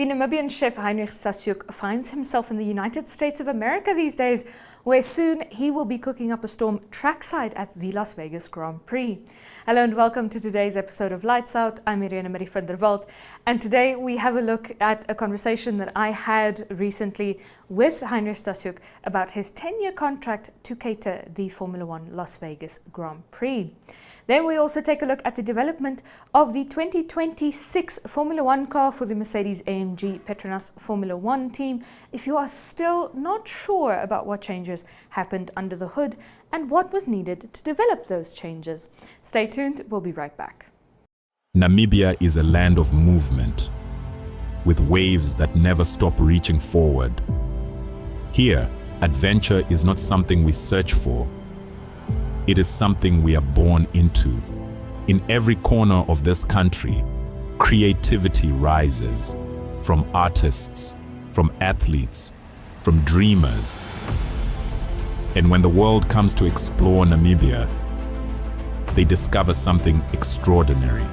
The Namibian chef Heinrich Stasiuk finds himself in the United States of America these days, where soon he will be cooking up a storm trackside at the Las Vegas Grand Prix. Hello and welcome to today's episode of Lights Out. I'm Irene Marie van der Walt, and today we have a look at a conversation that I had recently with Heinrich Stasiuk about his 10-year contract to cater the Formula One Las Vegas Grand Prix. Then we also take a look at the development of the 2026 Formula One car for the Mercedes AMG Petronas Formula One team. If you are still not sure about what changes happened under the hood and what was needed to develop those changes, stay tuned, we'll be right back. Namibia is a land of movement, with waves that never stop reaching forward. Here, adventure is not something we search for. It is something we are born into. In every corner of this country, creativity rises, from artists, from athletes, from dreamers. And when the world comes to explore Namibia, they discover something extraordinary.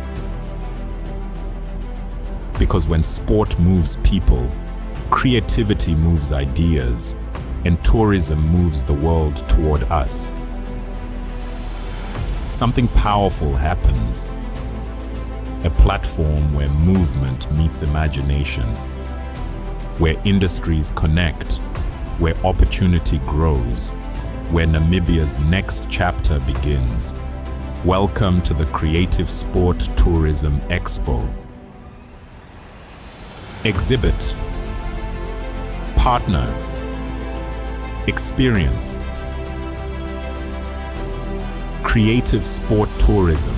Because when sport moves people, creativity moves ideas, and tourism moves the world toward us. Something powerful happens. A platform where movement meets imagination, where industries connect, where opportunity grows, where Namibia's next chapter begins. Welcome to the Creative Sport Tourism Expo. Exhibit, partner, experience. Creative Sport Tourism.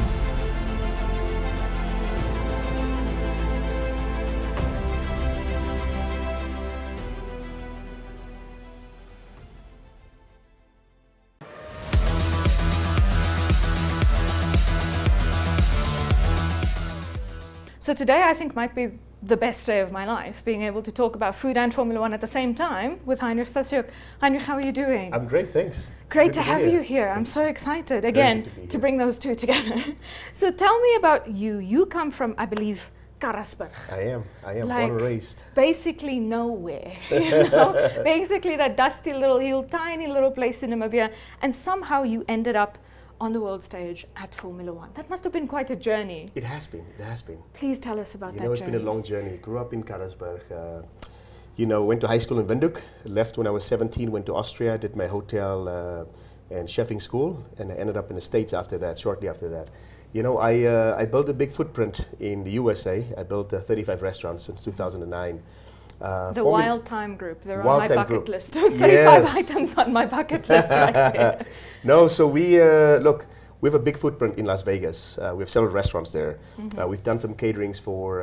So today I think might be the best day of my life, being able to talk about food and Formula One at the same time with Heinrich Stasiuk. Heinrich, how are you doing? I'm great, thanks. Great to have you here. I'm so excited again to bring those two together. So tell me about you. You come from, I believe, Karasburg. I am Like, born and raised. Basically nowhere, you know? Basically that dusty little hill, tiny little place in Namibia, and somehow you ended up on the world stage at Formula One. That must have been quite a journey. It has been. Please tell us about that journey. It's been a long journey. Grew up in Karasburg. Went to high school in Windhoek. Left when I was 17, went to Austria, did my hotel and chefing school, and I ended up in the States after that, shortly after that. I built a big footprint in the USA. I built 35 restaurants since 2009. The Wild Time Group, they're on my bucket list. 35 items on my bucket list right here. No, so we have a big footprint in Las Vegas. We have several restaurants there. Mm-hmm. We've done some caterings for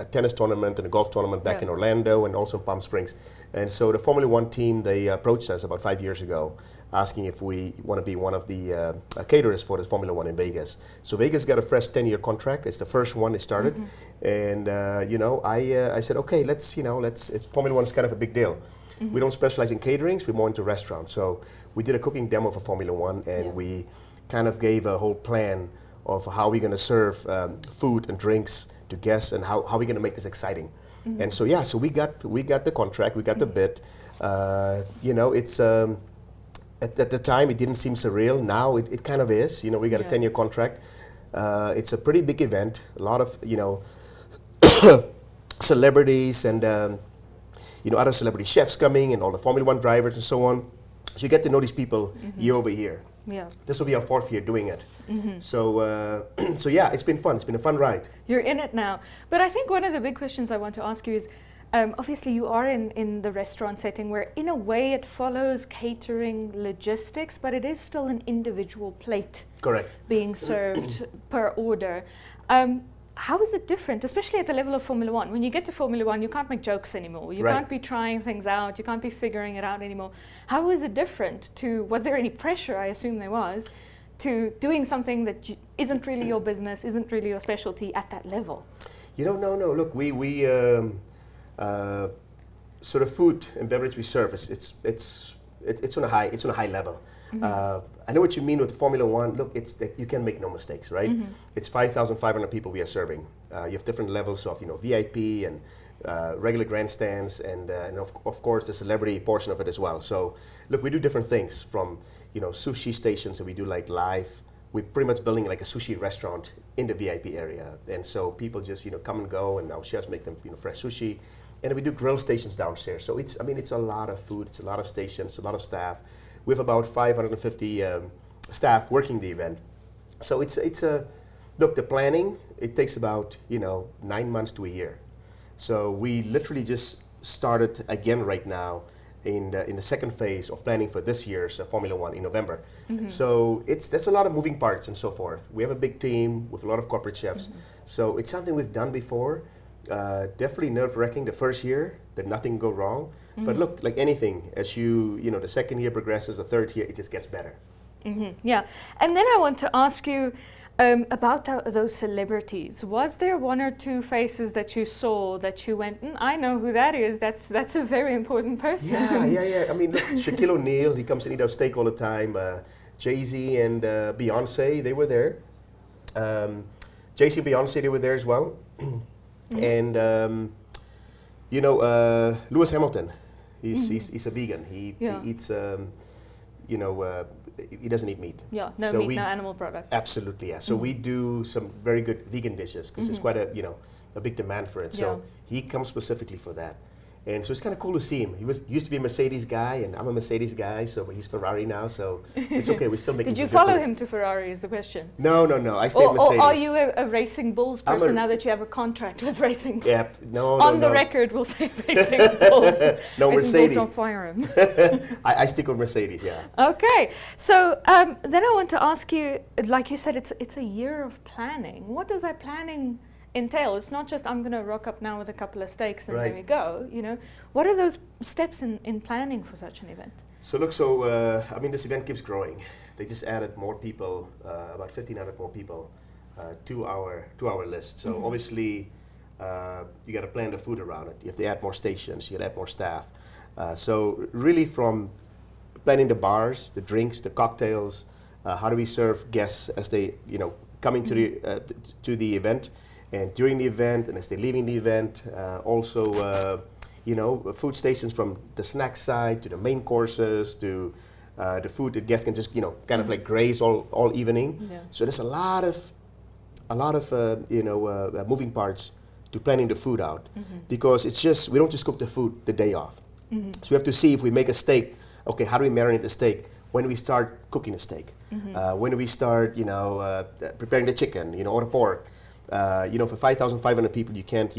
a tennis tournament and a golf tournament back in Orlando and also in Palm Springs. And so the Formula One team, they approached us about 5 years ago, asking if we want to be one of the caterers for the Formula One in Vegas. So Vegas got a fresh 10-year contract. It's the first one they started. Mm-hmm. And, I said, okay, let's Formula One is kind of a big deal. Mm-hmm. We don't specialize in caterings, we're more into restaurants. So we did a cooking demo for Formula One, and we kind of gave a whole plan of how we're going to serve food and drinks to guests and how we're going to make this exciting. Mm-hmm. And so we got the contract, we got the bid. It's at the time it didn't seem surreal. Now it kind of is. We got a 10-year contract. It's a pretty big event. A lot of celebrities and other celebrity chefs coming, and all the Formula One drivers and so on. So you get to know these people year over year. Yeah. This will be our 4th year doing it. Mm-hmm. So it's been fun. It's been a fun ride. You're in it now. But I think one of the big questions I want to ask you is, obviously you are in the restaurant setting where in a way it follows catering logistics, but it is still an individual plate being served per order. How is it different, especially at the level of Formula One? When you get to Formula One, you can't make jokes anymore. You can't be trying things out. You can't be figuring it out anymore. How is it different was there any pressure, I assume there was, to doing something that isn't really your business, isn't really your specialty at that level? No. Look, we sort of food and beverage we serve, it's on a high level. I know what you mean with Formula One. Look, it's you can make no mistakes, right? It's 5,500 people we are serving. You have different levels of VIP and regular grandstands, and of course the celebrity portion of it as well. So look, we do different things from sushi stations that we do like live. We're pretty much building like a sushi restaurant in the VIP area, and so people just come and go, and our chefs make them fresh sushi, and we do grill stations downstairs. So it's a lot of food, it's a lot of stations, a lot of staff. We have about 550 staff working the event. So it's look, the planning, it takes about 9 months to a year. So we literally just started again right now in the second phase of planning for this year's Formula One in November. So there's a lot of moving parts and so forth. We have a big team with a lot of corporate chefs. So it's something we've done before. Definitely nerve-wracking the first year that nothing go wrong. But look, like anything, as the second year progresses, the third year, it just gets better. Yeah, and then I want to ask you about those celebrities. Was there one or two faces that you saw that you went, I know who that is, that's a very important person? Yeah. I mean, look, Shaquille O'Neal, he comes and eat our steak all the time. Jay-Z and Beyonce, they were there. Jay-Z and Beyonce, they were there as well. And, Lewis Hamilton, he's a vegan. He eats, he doesn't eat meat. Yeah, no meat, no animal products. Absolutely, yeah. So we do some very good vegan dishes because there's quite a big demand for it. So he comes specifically for that. And so it's kind of cool to see him. He used to be a Mercedes guy, and I'm a Mercedes guy, so he's Ferrari now, so it's okay. We still make. Did you follow him to Ferrari is the question? No. I stayed Mercedes. Or are you a Racing Bulls person now that you have a contract with Racing Bulls? Yep, no. On the record, we'll say Racing Bulls. No, Racing Mercedes. Bulls, don't fire him. I stick with Mercedes, yeah. Okay, so then I want to ask you, like you said, it's a year of planning. What does that planning entail? It's not just I'm going to rock up now with a couple of steaks and there we go. What are those steps in planning for such an event? So look, this event keeps growing. They just added more people, about 1,500 more people to our list. So obviously, you got to plan the food around it. You have to add more stations. You got to add more staff. So really, from planning the bars, the drinks, the cocktails, how do we serve guests as they coming to the event. And during the event, and as they're leaving the event, also, food stations from the snack side to the main courses to the food that guests can just, kind of like graze all evening. Yeah. So there's a lot of moving parts to planning the food out, because we don't just cook the food the day off. So we have to see if we make a steak. Okay, how do we marinate the steak? When do we start cooking the steak? When do we start, preparing the chicken, or the pork? For 5,500 people, you can't,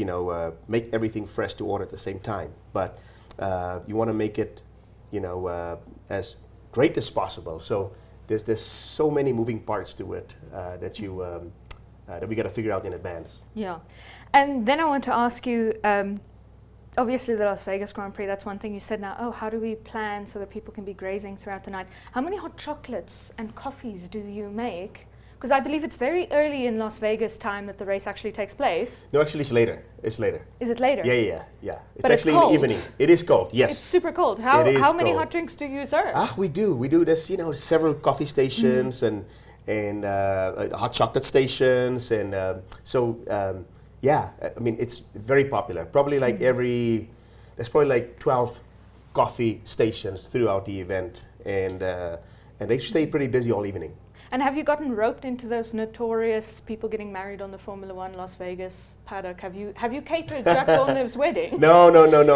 make everything fresh to order at the same time. But you want to make it, as great as possible. So there's so many moving parts to it that we got to figure out in advance. Yeah, and then I want to ask you. Obviously, the Las Vegas Grand Prix, that's one thing you said now. How do we plan so that people can be grazing throughout the night? How many hot chocolates and coffees do you make? Because I believe it's very early in Las Vegas time that the race actually takes place. No, actually it's later. It's later. Is it later? Yeah. It's actually in the evening. It is cold, yes. It's super cold. How many hot drinks do you serve? We do. There's, several coffee stations and hot chocolate stations. And it's very popular. Probably there's probably like 12 coffee stations throughout the event. And they stay pretty busy all evening. And have you gotten roped into those notorious people getting married on the Formula One Las Vegas paddock? Have you catered Jack Villeneuve's wedding? No,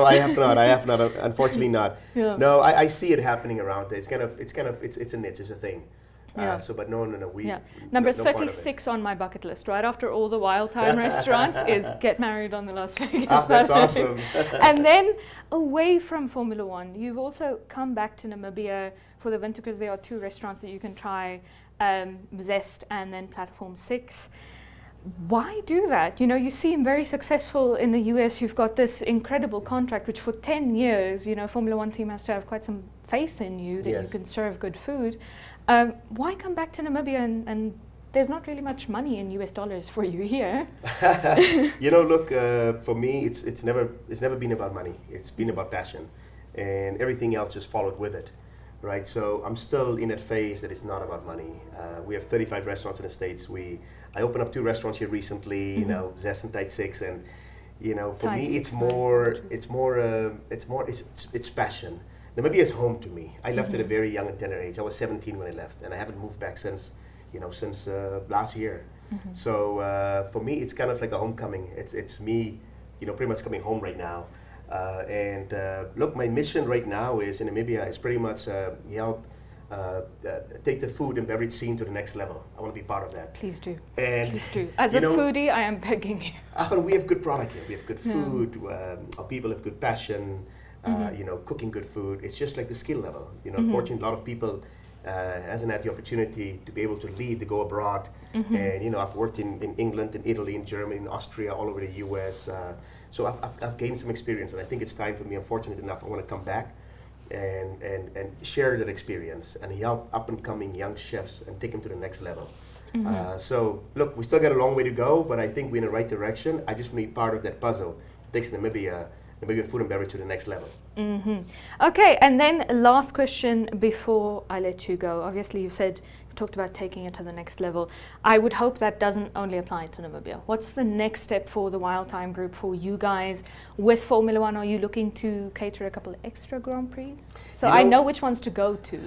I have not. Unfortunately, not. Yeah. No, I see it happening around there. It's a niche, it's a thing. Yeah. But no. Number 36 on my bucket list, right after all the Wild Time restaurants, is get married on the Las Vegas paddock. That's awesome. And then away from Formula One, you've also come back to Namibia for the winter because there are 2 restaurants that you can try. Zest and then Platform 6. Why do that? You seem very successful in the US. You've got this incredible contract, which for 10 years, Formula One team has to have quite some faith in you that you can serve good food. Why come back to Namibia and there's not really much money in US dollars for you here? Look, for me, it's never been about money. It's been about passion, and everything else just followed with it. right? So I'm still in that phase that it's not about money. We have 35 restaurants in the States. I opened up 2 restaurants here recently, you know, Zest and Tide 6, and you know, for me, it's passion. Namibia is home to me. I left at a very young and tender age. I was 17 when I left, and I haven't moved back since, you know, since last year. So for me, it's kind of like a homecoming. It's me, you know, pretty much coming home right now. Look, my mission right now is in Namibia is pretty much help take the food and beverage scene to the next level. I want to be part of that. Please do. And please do. As a foodie, I am begging you. We have good product here. We have good food. Our people have good passion. You know, cooking good food. It's just like the skill level. You know, unfortunately, a lot of people hasn't had the opportunity to be able to leave, to go abroad. And you know, I've worked in England, in Italy, in Germany, in Austria, all over the US. So I've gained some experience, and I think it's time for me. I'm fortunate enough. I want to come back and share that experience and help up and coming young chefs and take them to the next level. So look, we still got a long way to go, but I think we're in the right direction. I just want to be part of that puzzle that takes Namibian food and beverage to the next level. Okay, and then last question before I let you go. Obviously, you talked about taking it to the next level. I would hope that doesn't only apply to Namibia. What's the next step for the Wild Time Group, for you guys with Formula One? Are you looking to cater a couple of extra Grand Prix? So I know which ones to go to.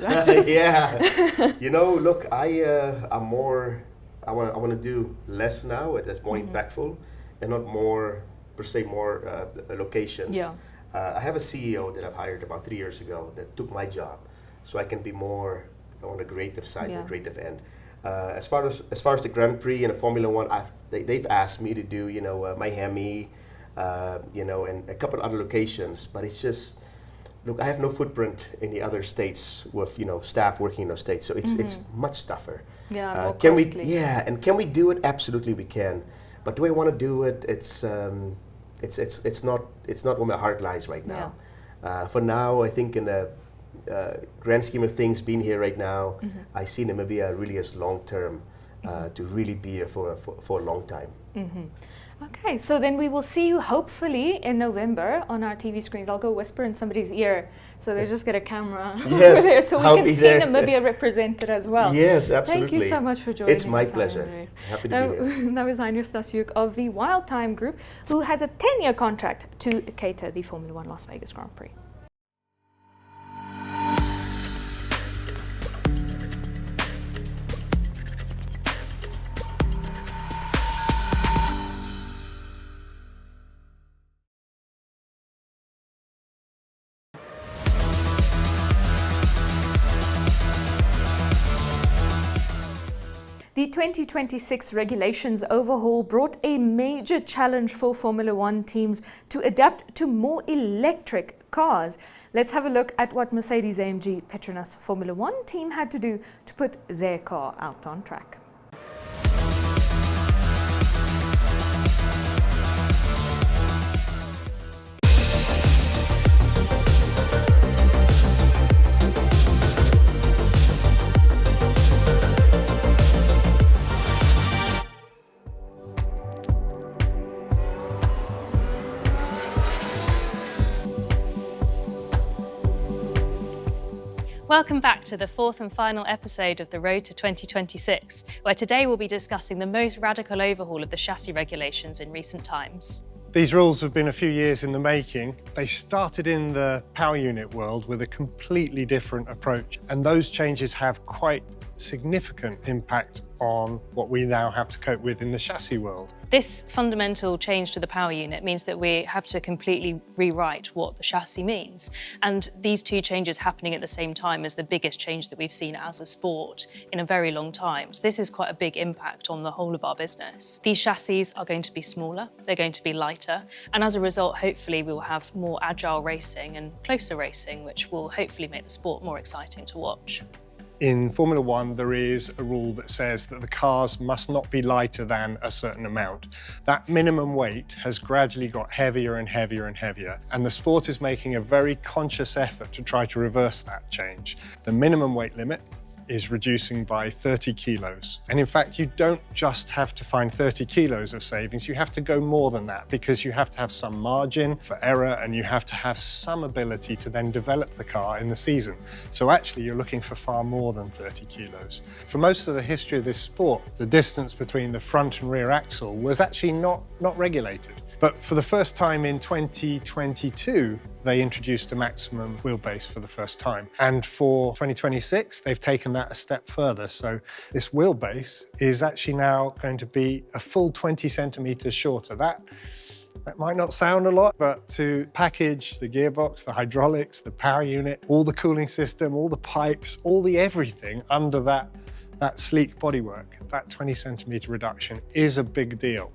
Yeah, you know, look, I want to do less now. That's more impactful, and not more per se more locations. Yeah. I have a CEO that I've hired about 3 years ago that took my job, so I can be more on the creative side, the creative end. As far as the Grand Prix and the Formula One, they've asked me to do, you know, Miami, you know, and a couple of other locations. But it's just, look, I have no footprint in the other states with, you know, staff working in those states, so it's much tougher. Yeah, more can costly. And can we do it? Absolutely, we can. But do I want to do it? It's not where my heart lies right now. For now, I think in the grand scheme of things, being here right now, I see Namibia really as long term, to really be here for a long time. Okay, so then we will see you hopefully in November on our TV screens. I'll go whisper in somebody's ear, so they just get a camera over there, so we can see Namibia represented as well. Yes, absolutely. Thank you so much for joining us. It's my pleasure. Happy to be here. That was Heinrich Stasiuk of the Wild Time Group, who has a 10-year contract to cater the Formula One Las Vegas Grand Prix. The 2026 regulations overhaul brought a major challenge for Formula One teams to adapt to more electric cars. Let's have a look at what Mercedes-AMG Petronas Formula One team had to do to put their car out on track. Welcome back to the 4th and final episode of The Road to 2026, where today we'll be discussing the most radical overhaul of the chassis regulations in recent times. These rules have been a few years in the making. They started in the power unit world with a completely different approach, and those changes have quite significant impact on what we now have to cope with in the chassis world. This fundamental change to the power unit means that we have to completely rewrite what the chassis means. And these two changes happening at the same time is the biggest change that we've seen as a sport in a very long time. So this is quite a big impact on the whole of our business. These chassis are going to be smaller, they're going to be lighter, and as a result, hopefully we will have more agile racing and closer racing, which will hopefully make the sport more exciting to watch. In Formula One, there is a rule that says that the cars must not be lighter than a certain amount. That minimum weight has gradually got heavier and heavier and heavier, and the sport is making a very conscious effort to try to reverse that change. The minimum weight limit is reducing by 30 kilos. And in fact, you don't just have to find 30 kilos of savings, you have to go more than that, because you have to have some margin for error and you have to have some ability to then develop the car in the season. So actually you're looking for far more than 30 kilos. For most of the history of this sport, the distance between the front and rear axle was actually not regulated. But for the first time in 2022, they introduced a maximum wheelbase for the first time. And for 2026, they've taken that a step further. So this wheelbase is actually now going to be a full 20 centimeters shorter. That might not sound a lot, but to package the gearbox, the hydraulics, the power unit, all the cooling system, all the pipes, all the everything under that sleek bodywork, that 20 centimeter reduction is a big deal.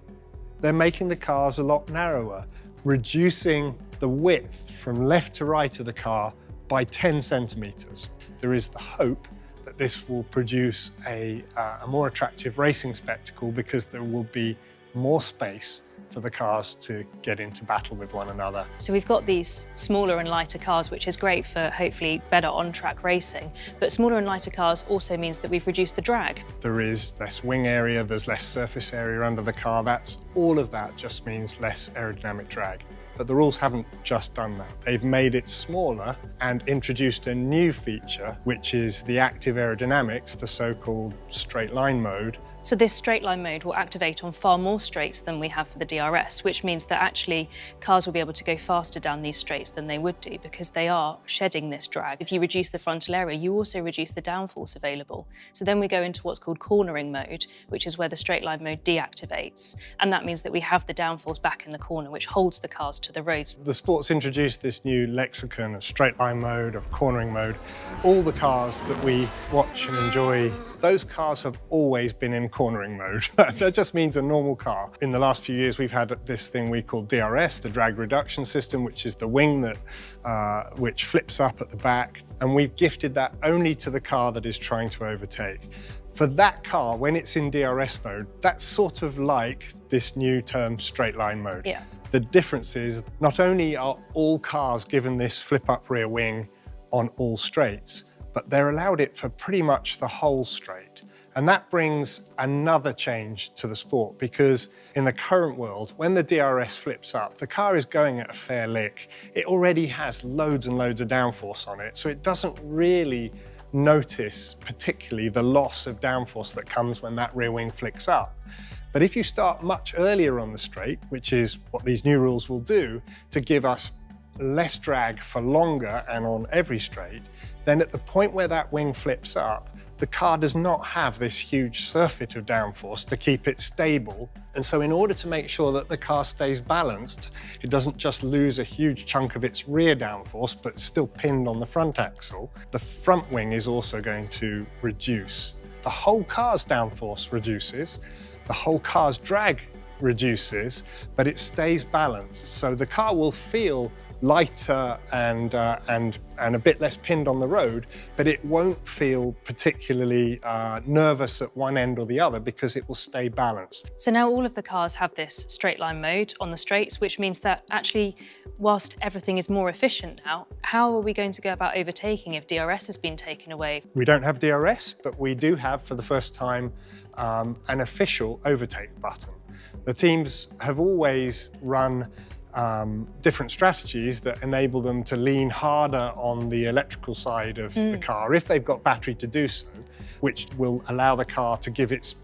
They're making the cars a lot narrower, reducing the width from left to right of the car by 10 centimeters. There is the hope that this will produce a more attractive racing spectacle, because there will be more space for the cars to get into battle with one another. So we've got these smaller and lighter cars, which is great for hopefully better on-track racing, but smaller and lighter cars also means that we've reduced the drag. There is less wing area, there's less surface area under the car. All of that just means less aerodynamic drag. But the rules haven't just done that. They've made it smaller and introduced a new feature, which is the active aerodynamics, the so-called straight line mode. So this straight line mode will activate on far more straights than we have for the DRS, which means that actually cars will be able to go faster down these straights than they would do, because they are shedding this drag. If you reduce the frontal area, you also reduce the downforce available. So then we go into what's called cornering mode, which is where the straight line mode deactivates. And that means that we have the downforce back in the corner, which holds the cars to the roads. The sport's introduced this new lexicon of straight line mode, of cornering mode. All the cars that we watch and enjoy, those cars have always been in cornering mode. That just means a normal car. In the last few years, we've had this thing we call DRS, the drag reduction system, which is the wing that which flips up at the back. And we've gifted that only to the car that is trying to overtake. For that car, when it's in DRS mode, that's sort of like this new term straight line mode. Yeah. The difference is not only are all cars given this flip up rear wing on all straights, but they're allowed it for pretty much the whole straight. And that brings another change to the sport, because in the current world, when the DRS flips up, the car is going at a fair lick. It already has loads and loads of downforce on it, so it doesn't really notice particularly the loss of downforce that comes when that rear wing flicks up. But if you start much earlier on the straight, which is what these new rules will do to give us less drag for longer and on every straight, then at the point where that wing flips up, the car does not have this huge surfeit of downforce to keep it stable. And so in order to make sure that the car stays balanced, it doesn't just lose a huge chunk of its rear downforce, but still pinned on the front axle, the front wing is also going to reduce. The whole car's downforce reduces, the whole car's drag reduces, but it stays balanced. So the car will feel lighter and a bit less pinned on the road, but it won't feel particularly nervous at one end or the other, because it will stay balanced. So now all of the cars have this straight line mode on the straights, which means that actually, whilst everything is more efficient now, how are we going to go about overtaking if DRS has been taken away? We don't have DRS, but we do have, for the first time, an official overtake button. The teams have always run different strategies that enable them to lean harder on the electrical side of the car, if they've got battery to do so, which will allow the car to give its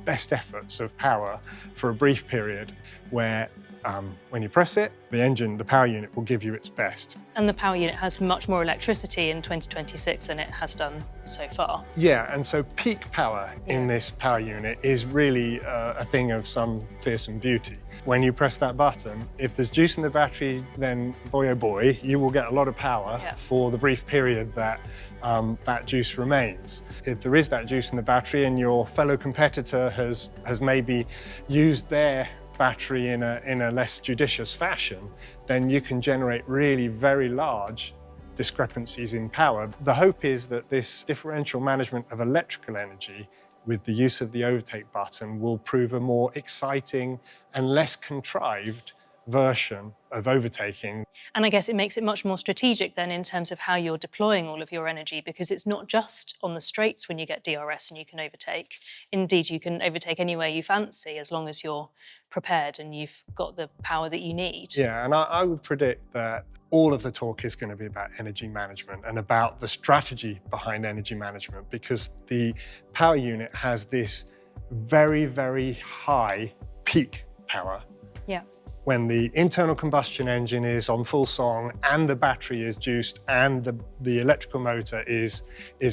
best efforts of power for a brief period, where when you press it, the power unit will give you its best. And the power unit has much more electricity in 2026 than it has done so far. Yeah, and so peak power in this power unit is really a thing of some fearsome beauty. When you press that button, if there's juice in the battery, then boy oh boy, you will get a lot of power for the brief period that that juice remains. If there is that juice in the battery and your fellow competitor has maybe used their battery in a less judicious fashion, then you can generate really very large discrepancies in power. The hope is that this differential management of electrical energy with the use of the overtake button will prove a more exciting and less contrived version of overtaking. And I guess it makes it much more strategic then in terms of how you're deploying all of your energy, because it's not just on the straights when you get DRS and you can overtake. Indeed, you can overtake anywhere you fancy as long as you're prepared and you've got the power that you need. Yeah, and I would predict that all of the talk is going to be about energy management and about the strategy behind energy management, because the power unit has this very, very high peak power. Yeah. When the internal combustion engine is on full song and the battery is juiced and the electrical motor is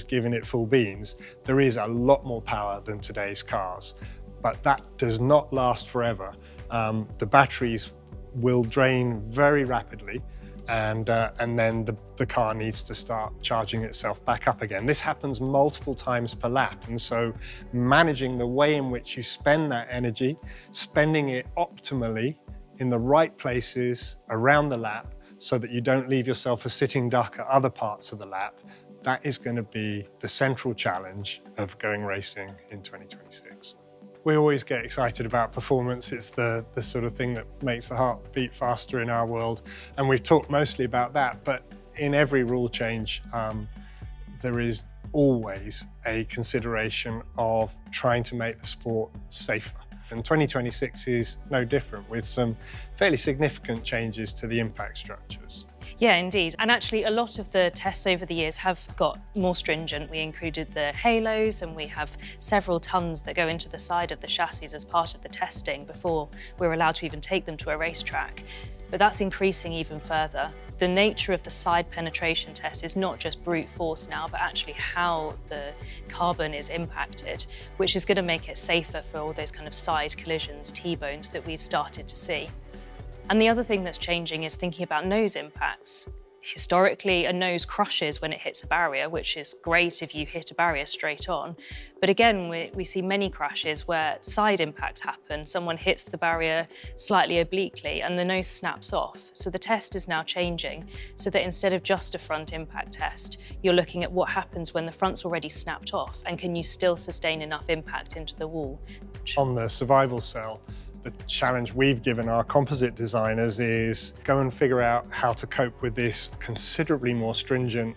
giving it full beans, there is a lot more power than today's cars. But that does not last forever. The batteries will drain very rapidly, and then the car needs to start charging itself back up again. This happens multiple times per lap, and so managing the way in which you spend that energy, spending it optimally in the right places around the lap so that you don't leave yourself a sitting duck at other parts of the lap, that is going to be the central challenge of going racing in 2026. We always get excited about performance. It's the sort of thing that makes the heart beat faster in our world. And we've talked mostly about that, but in every rule change, there is always a consideration of trying to make the sport safer. And 2026 is no different, with some fairly significant changes to the impact structures. Yeah, indeed. And actually, a lot of the tests over the years have got more stringent. We included the halos, and we have several tons that go into the side of the chassis as part of the testing before we're allowed to even take them to a racetrack. But that's increasing even further. The nature of the side penetration test is not just brute force now, but actually how the carbon is impacted, which is going to make it safer for all those kind of side collisions, T-bones that we've started to see. And the other thing that's changing is thinking about nose impacts. Historically, a nose crushes when it hits a barrier, which is great if you hit a barrier straight on. But again, we see many crashes where side impacts happen. Someone hits the barrier slightly obliquely and the nose snaps off. So the test is now changing so that instead of just a front impact test, you're looking at what happens when the front's already snapped off, and can you still sustain enough impact into the wall. On the survival cell, the challenge we've given our composite designers is go and figure out how to cope with this considerably more stringent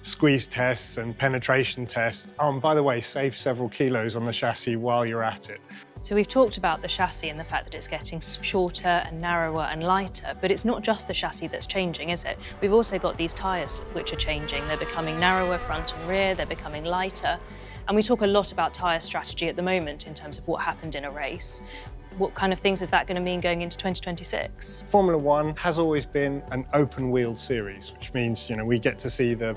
squeeze tests and penetration tests. And by the way, save several kilos on the chassis while you're at it. So we've talked about the chassis and the fact that it's getting shorter and narrower and lighter, but it's not just the chassis that's changing, is it? We've also got these tyres which are changing. They're becoming narrower front and rear, they're becoming lighter. And we talk a lot about tyre strategy at the moment in terms of what happened in a race. What kind of things is that going to mean going into 2026? Formula One has always been an open-wheeled series, which means, we get to see the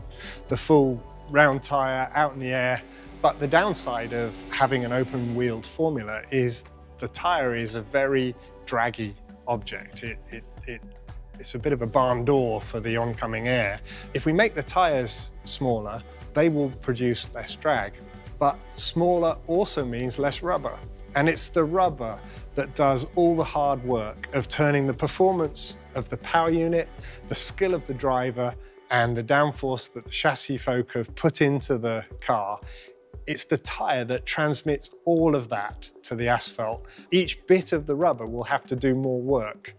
full round tyre out in the air. But the downside of having an open-wheeled formula is the tyre is a very draggy object. It's a bit of a barn door for the oncoming air. If we make the tyres smaller, they will produce less drag. But smaller also means less rubber. And it's the rubber that does all the hard work of turning the performance of the power unit, the skill of the driver, and the downforce that the chassis folk have put into the car. It's the tyre that transmits all of that to the asphalt. Each bit of the rubber will have to do more work.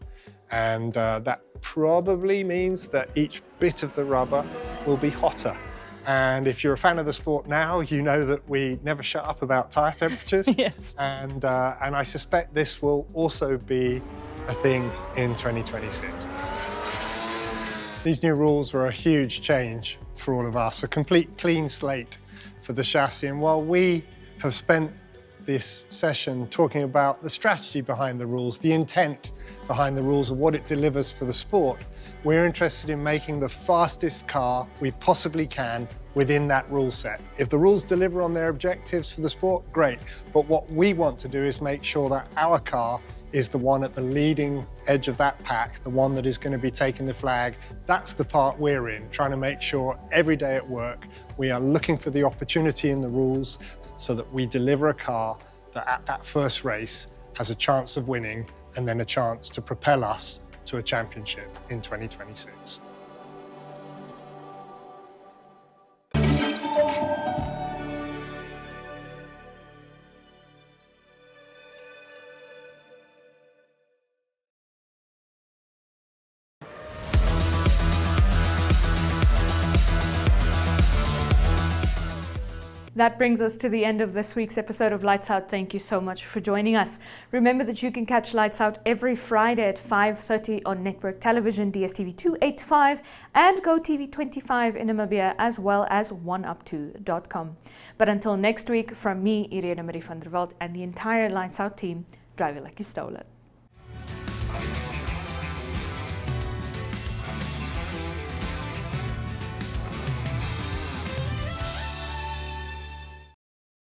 And that probably means that each bit of the rubber will be hotter. And if you're a fan of the sport now, you know that we never shut up about tyre temperatures. Yes. And I suspect this will also be a thing in 2026. These new rules are a huge change for all of us, a complete clean slate for the chassis. And while we have spent this session talking about the strategy behind the rules, the intent behind the rules, and what it delivers for the sport, we're interested in making the fastest car we possibly can within that rule set. If the rules deliver on their objectives for the sport, great. But what we want to do is make sure that our car is the one at the leading edge of that pack, the one that is going to be taking the flag. That's the part we're in, trying to make sure every day at work we are looking for the opportunity in the rules so that we deliver a car that at that first race has a chance of winning and then a chance to propel us to a championship in 2026. That brings us to the end of this week's episode of Lights Out. Thank you so much for joining us. Remember that you can catch Lights Out every Friday at 5:30 on network television, DSTV 285 and GoTV 25 in Namibia, as well as oneup2.com. But until next week, from me, Irene Marie van der Walt, and the entire Lights Out team, drive it like you stole it.